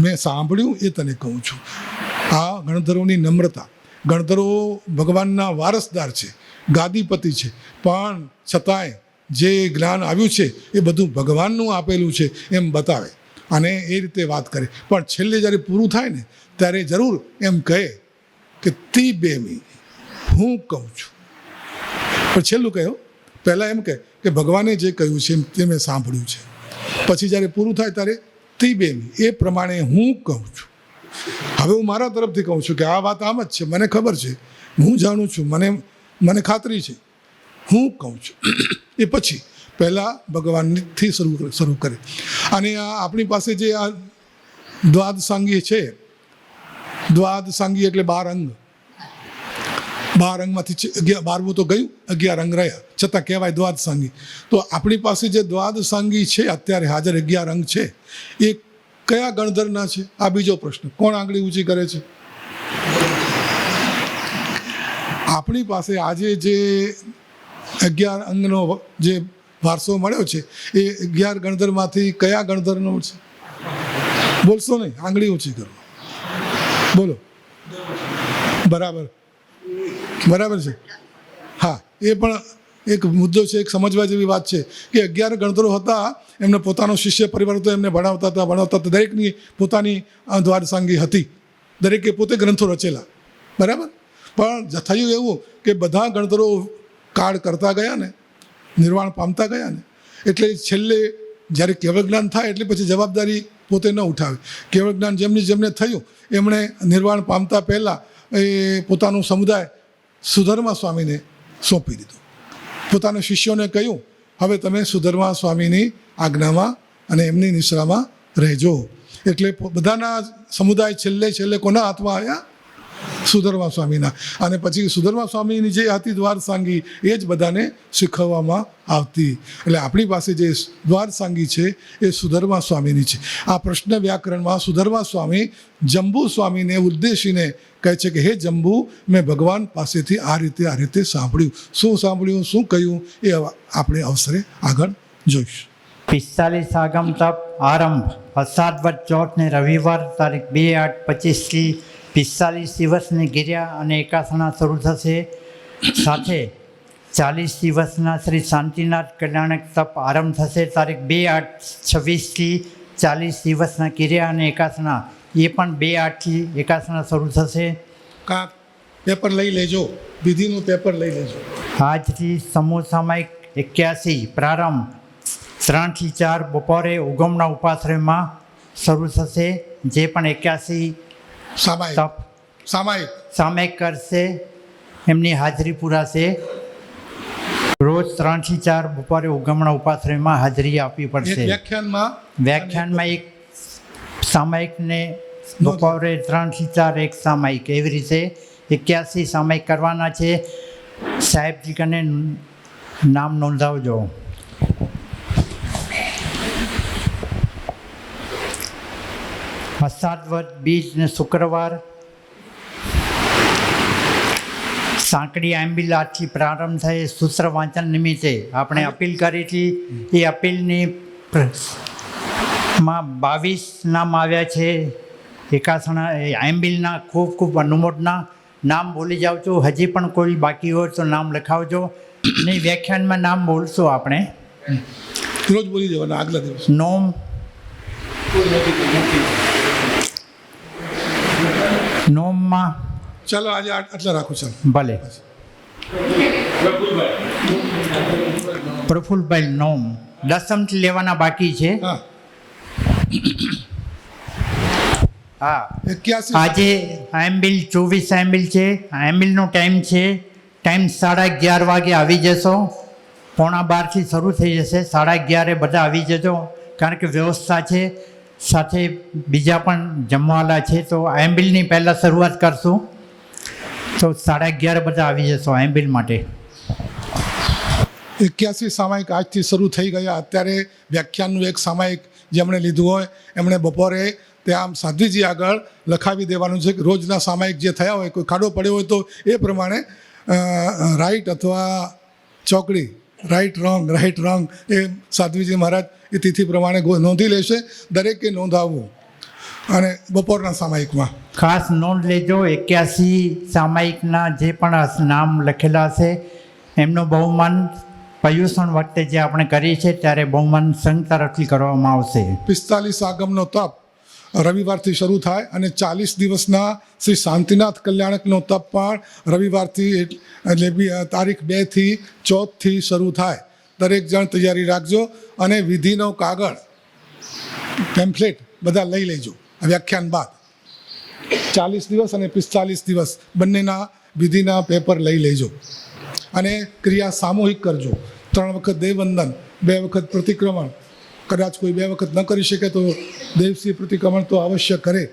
મેં સાંભળ્યું એ તને કહું છું. આ ગણધરોની નમ્રતા. ગણધરો ભગવાનના વારસદાર છે, ગાદીપતિ છે, પણ છતાંય જે જ્ઞાન આવ્યું છે એ બધું ભગવાનનું આપેલું છે એમ બતાવે, અને એ રીતે વાત કરે. પણ છેલ્લે જ્યારે પૂરું થાય ને, ત્યારે જરૂર એમ કહે કે તી બેમી, હું કહું છું. પણ છેલ્લું કહ્યું, પહેલાં એમ કહે કે ભગવાને જે કહ્યું છે તે મેં સાંભળ્યું છે. પછી જ્યારે પૂરું થાય ત્યારે તી બેમી, એ પ્રમાણે હું કહું છું. હવે હું મારા તરફથી કહું છું કે આ વાત આમ જ છે, મને ખબર છે, હું જાણું છું, મને ખાતરી છે, હું કહું છું. એ પછી પહેલાં ભગવાનથી શરૂ કરે. અને આ આપણી પાસે જે આ દ્વાદશાંગી છે, દ્વાદ સાંગી એટલે 12 અંગ. 12 અંગમાંથી 12મું તો ગયું, 11 અંગ રહ્યા, છતાં કહેવાય દ્વાદ સાંગી. તો આપણી પાસે જે દ્વાદ સાંગી છે અત્યારે હાજર 11 અંગ છે, એ કયા ગણધરના છે? આ બીજો પ્રશ્ન. કોણ આંગળી ઊંચી કરે છે? આપણી પાસે આજે જે 11 અંગનો જે વારસો મળ્યો છે એ 11 ગણધરમાંથી કયા ગણધરનો છે? બોલશો નહીં, આંગળી ઊંચી કરો, બોલો. બરાબર છે. હા, એ પણ એક મુદ્દો છે, એક સમજવા જેવી વાત છે કે 11 ગણધરો હતા, એમને પોતાનો શિષ્ય પરિવાર હતો, એમને ભણાવતા હતા. દરેકની પોતાની દ્વાદસાંગી હતી, દરેકે પોતે ગ્રંથો રચેલા, બરાબર. પણ થયું એવું કે બધા ગણધરો કાળ કરતા ગયા ને, નિર્વાણ પામતા ગયા ને, એટલે છેલ્લે જ્યારે કેવળ જ્ઞાન થાય એટલે પછી જવાબદારી પોતે ન ઉઠાવે. કેવળ જ્ઞાન જેમને થયું એમણે નિર્વાણ પામતા પહેલાં એ પોતાનું સમુદાય સુધર્મા સ્વામીને સોંપી દીધું. પોતાના શિષ્યોને કહ્યું, હવે તમે સુધર્મા સ્વામીની આજ્ઞામાં અને એમની નિશ્રામાં રહેજો. એટલે બધાના સમુદાય છેલ્લે કોના હાથમાં આવ્યા? સુધર્મા સ્વામીના. અને પછી સુધર્મા સ્વામીની જે હતી દ્વારસાંગી, એ જ બધાને શીખવવામાં આવતી. એટલે આપણી પાસે જે દ્વારસાંગી છે એ સુધર્મા સ્વામીની છે. આ પ્રશ્ન વ્યાકરણમાં સુધર્મા સ્વામી જંબુ સ્વામીને ઉદ્દેશીને કહે છે કે હે જંબુ, મેં ભગવાન પાસેથી આ રીતે સાંભળ્યું. શું સાંભળ્યું, શું કહ્યું, એ આપણે અવસરે આગળ જોઈશું. 45 આગમ તપ આરંભ. અષાઢવદ ચોથને રવિવાર તારીખ 2/8/25થી 45 દિવસની ગિર્યા અને એકાસણા શરૂ થશે. સાથે 40 દિવસના શ્રી શાંતિનાથ કલ્યાણક તપ આરંભ થશે તારીખ 2/8/26થી 40 દિવસના ગિર્યા અને એકાસણા એ પણ 2/8થી એકાસણા શરૂ થશે. પેપર લઈ લેજો, વિધિનું પેપર લઈ લેજો. આજથી સમૂહ સામાયિક 81 પ્રારંભ 3 થી 4 બપોરે ઉગમના ઉપાશ્રયમાં શરૂ થશે. જે પણ 81 સામાયિક કરશે એમની હાજરી પૂરાશે. રોજ 3 થી 4 બપોરે ઉગમણા ઉપાશ્રયમાં હાજરી આપવી પડશે. વ્યાખ્યાનમાં એક સામાયિકને બપોરે 3 થી 4 એક સામાયિક, એવી રીતે 81 સામાયિક કરવાના છે. સાહેબજી કને નામ નોંધાવજો. અષાઢવદ બીજ ને શુક્રવાર સાંકડી આંબિલ આજથી પ્રારંભ થાય. સૂત્ર વાંચન નિમિત્તે આપણે અપીલ કરી હતી. એ અપીલની માં 22 નામ આવ્યા છે. એકાસણા આંબિલના ખૂબ અનુમોદના. નામ બોલી જાવ છો. હજી પણ કોઈ બાકી હોય તો નામ લખાવજો. નહીં, વ્યાખ્યાનમાં નામ બોલશું આપણે. રોજ બોલી દેવાના આગલા દિવસ. નોમ નોમમાં ચાલો આજે આટલા રાખું. ચાલો ભલે. પ્રફુલભાઈ નોમ 10મથી લેવાના બાકી છે. હા, 81 આજે આંબિલ 24 આંબિલ છે. આંબિલનો ટાઈમ છે, ટાઈમ 11:30 વાગે આવી જશો. 11:45થી શરૂ થઈ જશે. 11:30 બધા આવી જજો, કારણ કે વ્યવસ્થા છે. સાથે બીજા પણ જમવાલા છે. તો આંબિલની પહેલાં શરૂઆત કરશું. તો 11:30 બધા આવી જશો આંબિલ માટે. 81 સામાયિક આજથી શરૂ થઈ ગયા. અત્યારે વ્યાખ્યાનનું એક સામાયિક જેમણે લીધું હોય એમણે બપોરે ત્યાં સાધ્વીજી આગળ લખાવી દેવાનું છે કે રોજના સામાયિક જે થયા હોય, કોઈ ખાડો પડ્યો હોય તો એ પ્રમાણે રાઈટ અથવા ચોકડી, રાઈટ રોંગ એ સાધ્વીજી મહારાજ એ તિથિ પ્રમાણે નોંધી લેશે. દરેકે નોંધાવવું. અને બપોરના સામાયિકમાં ખાસ નોંધ લેજો. 81 સામાયિકના જે પણ નામ લખેલા હશે એમનું બહુમાન પર્યુષણ વખતે જે આપણે કરીએ છીએ ત્યારે બહુમાન સંઘ તરફથી કરવામાં આવશે. 45 આગમનો તપ રવિવારથી શરૂ થાય અને 40 દિવસના શ્રી શાંતિનાથ કલ્યાણકનો તપ પણ રવિવારથી એટલે તારીખ 2 થી 14થી શરૂ થાય. દરેક જણ તૈયારી રાખજો. અને વિધિનો કાગળ, પેમ્ફલેટ બધા લઈ લેજો. વ્યાખ્યાન બાદ 40 દિવસ અને 45 દિવસ બંનેના વિધિના પેપર લઈ લેજો. અને ક્રિયા સામૂહિક કરજો. 3 વખત દેવવંદન, 2 વખત પ્રતિક્રમણ. કદાચ કોઈ 2 વખત ન કરી શકે તો દેવશ્રી પ્રતિક્રમણ તો અવશ્ય કરે.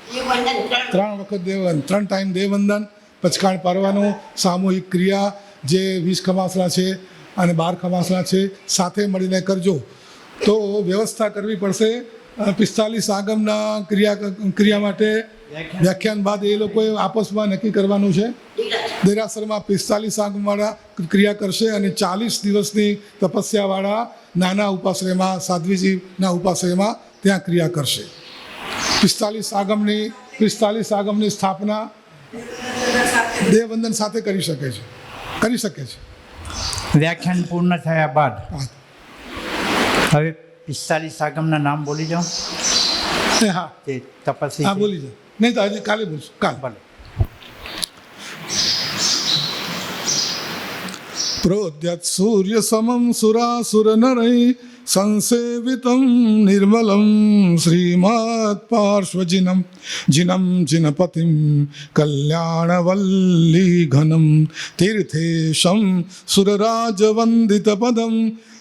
3 વખત દેવવંદન, 3 ટાઈમ દેવવંદન, પચકાણ પાડવાનું, સામૂહિક ક્રિયા જે 20 ખમાસણા છે અને 12 ખમાસણા છે સાથે મળીને કરજો. તો વ્યવસ્થા કરવી પડશે. 45 આગમના ક્રિયા માટે વ્યાખ્યાન બાદ એ લોકોએ આપસમાં નક્કી કરવાનું છે. દેરાસરમાં 45 આગમવાળા ક્રિયા કરશે અને 40 દિવસની તપસ્યાવાળા નાના ઉપાશ્રયમાં, સાધ્વીજીના ઉપાશ્રયમાં ત્યાં ક્રિયા કરશે. 45 આગમની સ્થાપના દેવવંદન સાથે કરી શકે છે. વ્યાખ્યાન પૂર્ણ થયા બાદ હવે 45 આગમના નામ બોલી જાઓ. હા તે તપસ્વી હા બોલી જાઓ. નહીં તો હજી કાલે બોલશું. કાલે ભલે. પ્રોદ્યત સૂર્ય સમમ સુરાસુર નરૈ સંસેવિતમ નિર્મલમ શ્રીમદ પાર્શ્વજિનમ જિનપતિમ કલ્યાણવલ્લી ઘનમ તીર્થેશમ સુરરાજવંદિત પદમ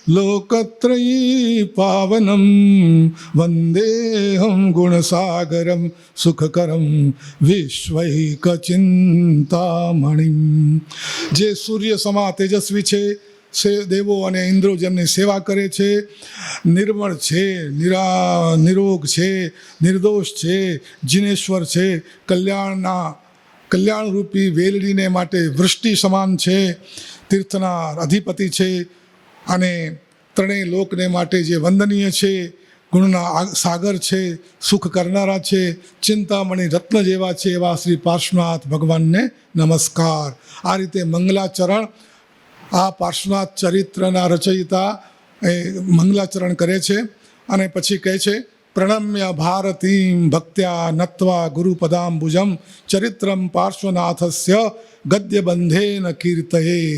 લોકત્રયી પાવનમ વંદેહમ ગુણસાગરમ સુખકરમ વિશ્વૈકચિંતામણિમ. જે સૂર્ય સમા તેજસ્વી છે, દેવો અને ઇન્દ્રો જેમની સેવા કરે છે, નિર્મળ છે, નિરોગ છે, નિર્દોષ છે, જિનેશ્વર છે, કલ્યાણરૂપી વેલડીને માટે વૃષ્ટિ સમાન છે, તીર્થના અધિપતિ છે અને ત્રણેય લોકને માટે જે વંદનીય છે, ગુણના સાગર છે, સુખ કરનારા છે, ચિંતામણી રત્ન જેવા છે એવા શ્રી પાર્શ્વનાથ ભગવાનને નમસ્કાર. આ રીતે મંગલાચરણ આ પાર્શ્વનાથ ચરિત્રના રચયિતા એ મંગલાચરણ કરે છે અને પછી કહે છે પ્રણમ્ય ભારતીમ ભક્ત્યા નત્વા ગુરુપદાંબુજમ ચરિત્રમ પાર્શ્વનાથસ્ય ગદ્યબંધેન કીર્તયે.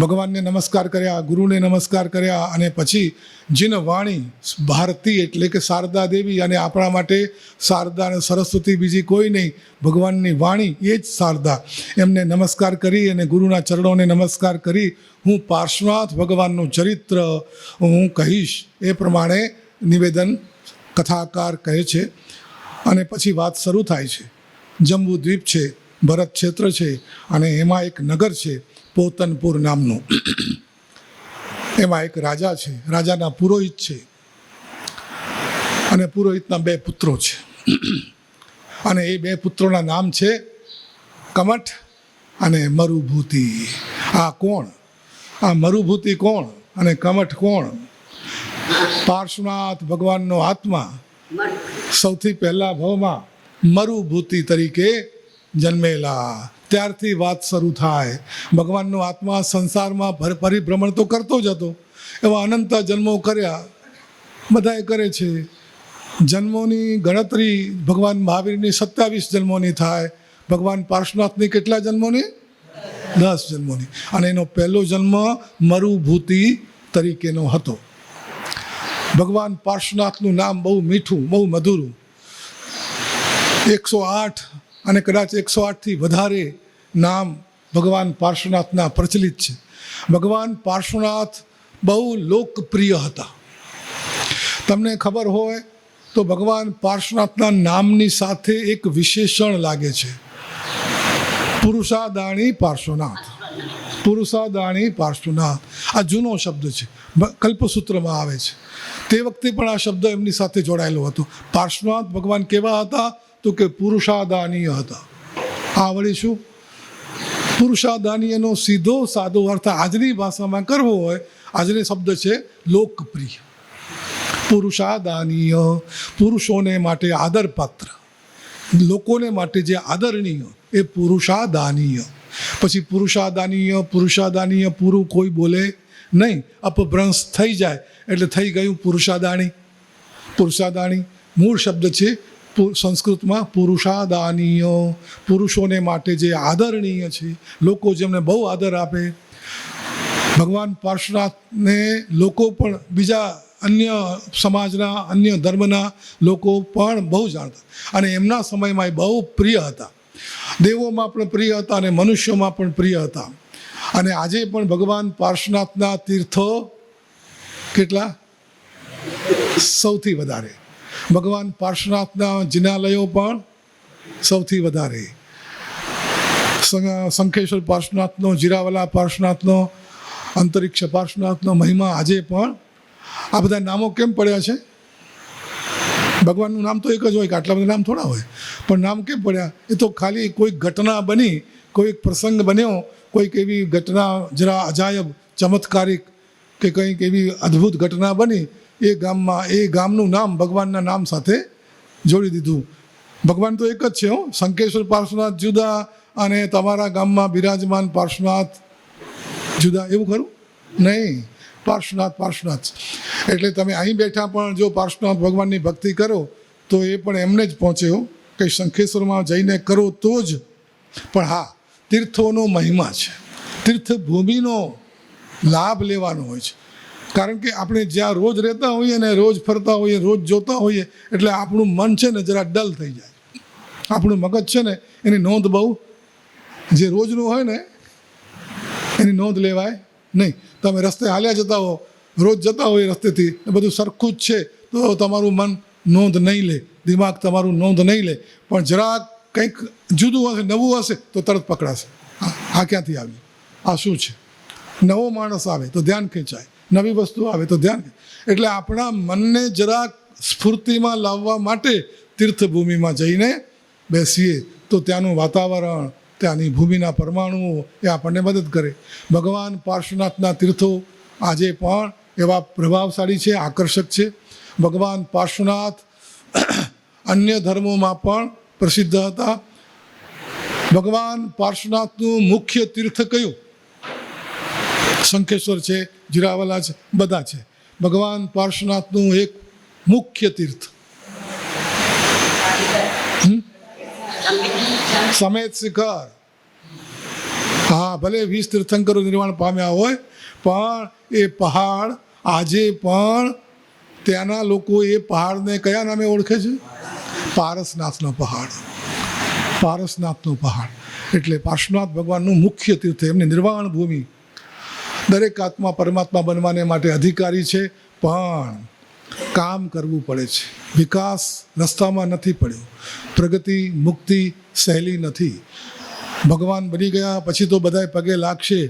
ભગવાનને નમસ્કાર કર્યા, ગુરુને નમસ્કાર કર્યા અને પછી જીન વાણી ભારતી એટલે કે શારદા દેવી, અને આપણા માટે શારદા અને સરસ્વતી બીજી કોઈ નહીં, ભગવાનની વાણી એ જ શારદા. એમને નમસ્કાર કરી અને ગુરુના ચરણોને નમસ્કાર કરી હું પાર્શ્વનાથ ભગવાનનું ચરિત્ર હું કહીશ એ પ્રમાણે નિવેદન કથાકાર કહે છે. અને પછી વાત શરૂ થાય છે. જંબુ દ્વીપ છે, ભરત ક્ષેત્ર છે અને એમાં એક નગર છે પોતનપુર નામનું. એમાં એક રાજા છે, રાજાના પુરોહિત છે અને પુરોહિતના 2 પુત્રો છે અને એ 2 પુત્રોના નામ છે કમઠ અને મરુભૂતિ. આ કોણ? આ મરુભૂતિ કોણ અને કમઠ કોણ? પાર્શ્વનાથ ભગવાનનો આત્મા સૌથી પહેલા ભવમાં મરુભૂતિ તરીકે જન્મેલા. ત્યારથી વાત શરૂ થાય. ભગવાનનો આત્મા સંસારમાં પરિભ્રમણ તો કરતો જ હતો. એવા અનંત જન્મો કર્યા, બધાએ કરે છે. જન્મોની ગણતરી ભગવાન મહાવીરની 27 જન્મોની થાય, ભગવાન પાર્શ્વનાથની કેટલા જન્મોની? 10 જન્મોની. અને એનો પહેલો જન્મ મરુભૂતિ તરીકેનો હતો. ભગવાન પાર્શ્વનાથનું નામ બહુ મીઠું, બહુ મધુરું. 108 અને કદાચ 108થી વધારે નામ ભગવાન પાર્શ્વનાથના પ્રચલિત છે. ભગવાન પાર્શ્વનાથ બહુ લોકપ્રિય હતા. તમને ખબર હોય તો ભગવાન પાર્શ્વનાથના નામની સાથે એક વિશેષણ લાગે છે, પુરુષાદાણી પાર્શ્વનાથ. પુરુષાદાણી પાર્શ્વનાથ આ જૂનો શબ્દ છે, કલ્પસૂત્રમાં આવે છે. તે વખતે પણ આ શબ્દ એમની સાથે જોડાયેલો હતો. પાર્શ્વનાથ ભગવાન કેવા હતા તો કે પુરુષાદાનીય હતા. આ વળી શું? પુરુષાદાનીયનો સીધો સાદો અર્થ આજની ભાષામાં કરવો હોય, આજનો શબ્દ છે લોકપ્રિય. પુરુષાદાનીય, પુરુષોને માટે આદરપાત્ર, લોકોને માટે જે આદરણીય એ પુરુષાદાનીય. પછી પુરુષાદાનીય પૂરું કોઈ બોલે નહીં, અપભ્રંશ થઈ જાય એટલે થઈ ગયું પુરુષાદાણી. પુરુષાદાણી મૂળ શબ્દ છે સંસ્કૃતમાં પુરુષાદાનીય, પુરુષોને માટે જે આદરણીય છે, લોકો જેમને બહુ આદર આપે. ભગવાન પાર્શ્વનાથને લોકો પણ બીજા અન્ય સમાજના, અન્ય ધર્મના લોકો પણ બહુ જાણતા અને એમના સમયમાં બહુ પ્રિય હતા. દેવોમાં પણ પ્રિય હતા અને મનુષ્યોમાં પણ પ્રિય હતા. અને આજે પણ ભગવાન પાર્શ્વનાથના તીર્થો કેટલા? સૌથી વધારે. ભગવાન પાર્શ્વનાથના જિનાલયો પણ સૌથી વધારે. શંખેશ્વર પાર્શ્વનાથનો, જીરાવાલા પાર્શ્વનાથનો, અંતરિક્ષ પાર્શ્વનાથનો મહિમા આજે પણ. આ બધા નામો કેમ પડ્યા છે? ભગવાનનું નામ તો એક જ હોય કે આટલા બધા નામ થોડા હોય, પણ નામ કેમ પડ્યા? એ તો ખાલી કોઈક ઘટના બની, કોઈક પ્રસંગ બન્યો, કોઈક એવી ઘટના જરા અજાયબ ચમત્કારિક કે કંઈક એવી અદ્ભુત ઘટના બની, એ ગામમાં એ ગામનું નામ ભગવાનના નામ સાથે જોડી દીધું. ભગવાન તો એક જ છે. શંખેશ્વર પાર્શ્વનાથ જુદા અને તમારા ગામમાં બિરાજમાન પાર્શ્વનાથ જુદા, એવું ખરું? નહીં, પાર્શ્વનાથ. એટલે તમે અહીં બેઠા પણ જો પાર્શ્વનાથ ભગવાનની ભક્તિ કરો તો એ પણ એમને જ પહોંચે કે શંખેશ્વરમાં જઈને કરો તો જ. પણ હા, તીર્થોનો મહિમા છે, તીર્થભૂમિનો લાભ લેવાનો હોય છે. કારણ કે આપણે જ્યાં રોજ રહેતા હોઈએ ને, રોજ ફરતા હોઈએ, રોજ જોતા હોઈએ, એટલે આપણું મન છે ને જરા ડલ થઈ જાય. આપણું મગજ છે ને એની નોંધ બહુ, જે રોજનું હોય ને એની નોંધ લેવાય નહીં. તમે રસ્તે હાલ્યા જતા હો, રોજ જતા હોય રસ્તેથી, બધું સરખું જ છે તો તમારું મન નોંધ નહીં લે, દિમાગ તમારું નોંધ નહીં લે. પણ જરાક કંઈક જુદું હશે, નવું હશે તો તરત પકડાશે. આ ક્યાંથી આવ્યું, આ શું છે? નવો માણસ આવે તો ધ્યાન ખેંચાય, નવી વસ્તુ આવે તો ધ્યાન. એટલે આપણા મનને જરાક સ્ફૂર્તિમાં લાવવા માટે તીર્થભૂમિમાં જઈને બેસીએ તો ત્યાંનું વાતાવરણ, ત્યાંની ભૂમિના પરમાણુઓ એ આપણને મદદ કરે. ભગવાન પાર્શ્વનાથના તીર્થો આજે પણ એવા પ્રભાવશાળી છે, આકર્ષક છે. ભગવાન પાર્શ્વનાથ અન્ય ધર્મોમાં પણ પ્રસિદ્ધ હતા. ભગવાન પાર્શ્વનાથનું મુખ્ય તીર્થ કયું? શંખેશ્વર છે, જીરાવાલા છે, બધા છે. ભગવાન પાર્શ્વનાથનું એક મુખ્ય તીર્થ સમેત શિખર. હા, ભલે 20 તીર્થંકરો નિર્વાણ પામ્યા હોય, પણ એ પહાડ આજે પણ ત્યાંના લોકો એ પહાડને કયા નામે ઓળખે છે? પારસનાથનો પહાડ. પારસનાથનો પહાડ એટલે પાર્શ્વનાથ ભગવાનનું મુખ્ય તીર્થ, એમની નિર્વાણ ભૂમિ. દરેક આત્મા પરમાત્મા બનવાને માટે અધિકારી છે, પણ કામ કરવું પડે છે. વિકાસ રસ્તામાં નથી પડ્યો, પ્રગતિ મુક્તિ સહેલી નથી. ભગવાન બની ગયા પછી તો બધાય પગે લાગશે,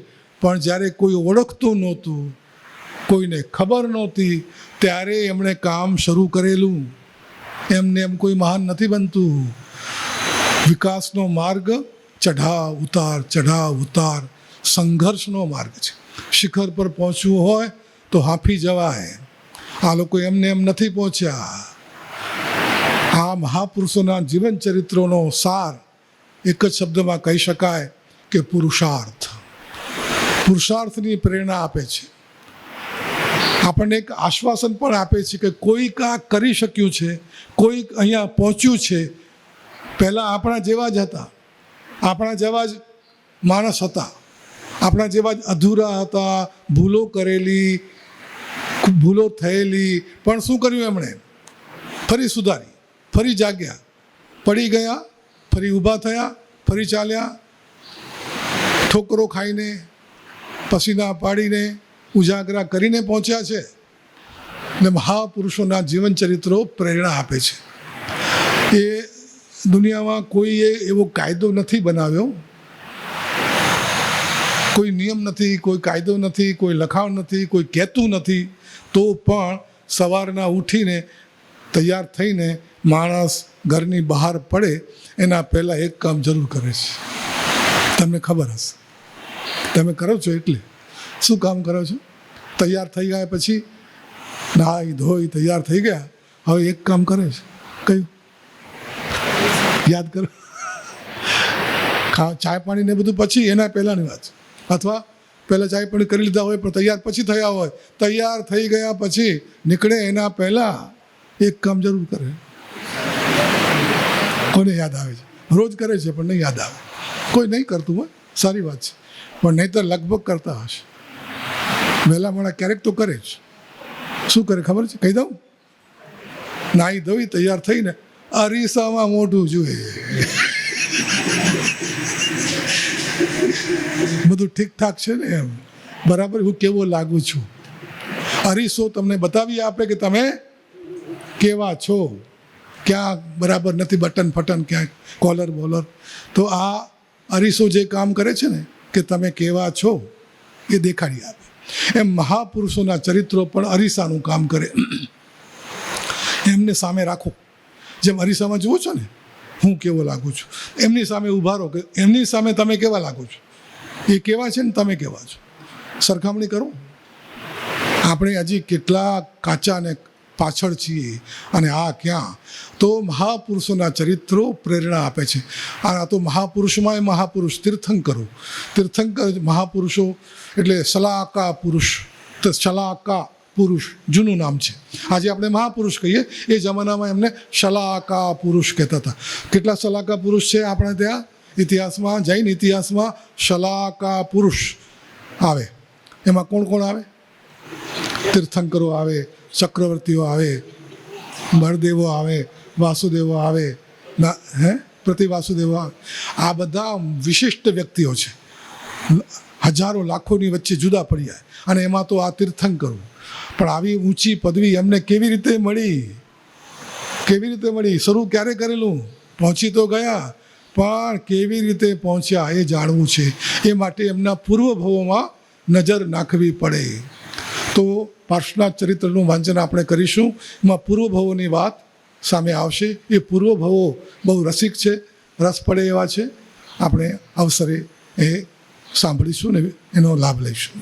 પણ જ્યારે કોઈ ઓળખતું નહોતું, કોઈને ખબર નહોતી, ત્યારે એમણે કામ શરૂ કરેલું. એમને એમ કોઈ મહાન નથી બનતું. વિકાસનો માર્ગ ચઢાવ ઉતાર સંઘર્ષનો માર્ગ છે. શિખર પર પહોંચવું હોય તો હાંફી જવાય. આ લોકો એમને એમ નથી પહોંચ્યા. આ મહાપુરુષોના જીવન ચરિત્રોનો સાર એક જ શબ્દમાં કહી શકાય કે પુરુષાર્થ. પુરુષાર્થની પ્રેરણા આપે છે. આપણને એક આશ્વાસન પણ આપે છે કે કોઈક આ કરી શક્યું છે, કોઈક અહીંયા પહોંચ્યું છે. પહેલાં આપણા જેવા જ હતા, આપણા જેવા જ માણસ હતા, આપણા જેવા જ અધૂરા હતા, ભૂલો કરેલી, ભૂલો થયેલી. પણ શું કર્યું એમણે? ફરી સુધારી, ફરી જાગ્યા, પડી ગયા, ફરી ઊભા થયા, ફરી ચાલ્યા, ઠોકરો ખાઈને, પસીના પાડીને, ઉજાગરા કરીને પહોંચ્યા છે. અને મહાપુરુષોના જીવન ચરિત્રો પ્રેરણા આપે છે. એ દુનિયામાં કોઈએ એવો કાયદો નથી બનાવ્યો, કોઈ નિયમ નથી, કોઈ કાયદો નથી, કોઈ લખાણ નથી, કોઈ કહેતું નથી, તો પણ સવારના ઉઠીને તૈયાર થઈને માણસ ઘરની બહાર પડે એના પહેલાં એક કામ જરૂર કરે છે. તમને ખબર હશે, તમે કરો છો. એટલે શું કામ કરો છો? તૈયાર થઈ ગયા પછી નાહી ધોઈ તૈયાર થઈ ગયા, હવે એક કામ કરે છે. કયું? યાદ કરો. ચાય પાણી ને બધું પછી, એના પહેલાંની વાત. અથવા પહેલાં ચાય પાણી કરી લીધા હોય પણ તૈયાર પછી થયા હોય, તૈયાર થઈ ગયા પછી નીકળે એના પહેલાં એક કામ જરૂર કરે. કોને યાદ આવે છે? રોજ કરે છે પણ નહીં યાદ આવે. કોઈ નહીં કરતું હોય, સારી વાત છે, પણ નહીં તો લગભગ કરતા હશે. વહેલા મોડા ક્યારેક તો કરે જ. શું કરે ખબર છે? કહી દઉં. નાહી ધોઈ તૈયાર થઈને અરીસામાં મોઢું જોઈએ, બધું ઠીકઠાક છે ને, એમ બરાબર હું કેવો લાગુ છું. અરીસો તમને બતાવી આપે કે તમે કેવા છો, ક્યાં બરાબર નથી, બટન ફટન ક્યાંક કોલર બોલર. તો આ અરીસો જે કામ કરે છે ને કે તમે કેવા છો એ દેખાડી આપે. એમ મહાપુરુષોના ચરિત્રો પણ અરીસાનું કામ કરે. એમને સામે રાખો, જેમ અરીસામાં જુઓ છો ને હું કેવો લાગુ છું, એમની સામે ઊભા રહો કે એમની સામે તમે કેવા લાગો છો, એ કેવા છે ને તમે કેવા છો, સરખામણી કરો. આપણે હજી કેટલા કાચા ને પાછળ છીએ અને આ ક્યાં. તો મહાપુરુષોના ચરિત્રો પ્રેરણા આપે છે. આ તો મહાપુરુષમાં એ મહાપુરુષ તીર્થંકરો, તીર્થંકર મહાપુરુષો એટલે શલાકા પુરુષ. તો શલાકા પુરુષ જૂનું નામ છે. આજે આપણે મહાપુરુષ કહીએ, એ જમાનામાં એમને શલાકા પુરુષ કહેતા હતા. કેટલા શલાકા પુરુષ છે આપણે ત્યાં ઇતિહાસમાં, જૈન ઇતિહાસમાં શલાકા પુરુષ આવે. એમાં કોણ કોણ આવે? તીર્થંકરો આવે, ચક્રવર્તીઓ આવે, બળદેવો આવે, વાસુદેવો આવે, પ્રતિવાસુદેવો આવે. આ બધા વિશિષ્ટ વ્યક્તિઓ છે, હજારો લાખોની વચ્ચે જુદા પડ્યા. અને એમાં તો આ તીર્થંકરો. પણ આવી ઊંચી પદવી એમને કેવી રીતે મળી? કેવી રીતે મળી? શરૂ ક્યારે કરેલું? પહોંચી તો ગયા, પણ કેવી રીતે પહોંચ્યા એ જાણવું છે. એ માટે એમના પૂર્વભવોમાં નજર નાખવી પડે. તો પાર્શ્વનાથ ચરિત્રનું વાંચન આપણે કરીશું. એમાં પૂર્વભવોની વાત સામે આવશે. એ પૂર્વભવો બહુ રસિક છે, રસ પડે એવા છે. આપણે અવસરે એ સાંભળીશું ને એનો લાભ લઈશું.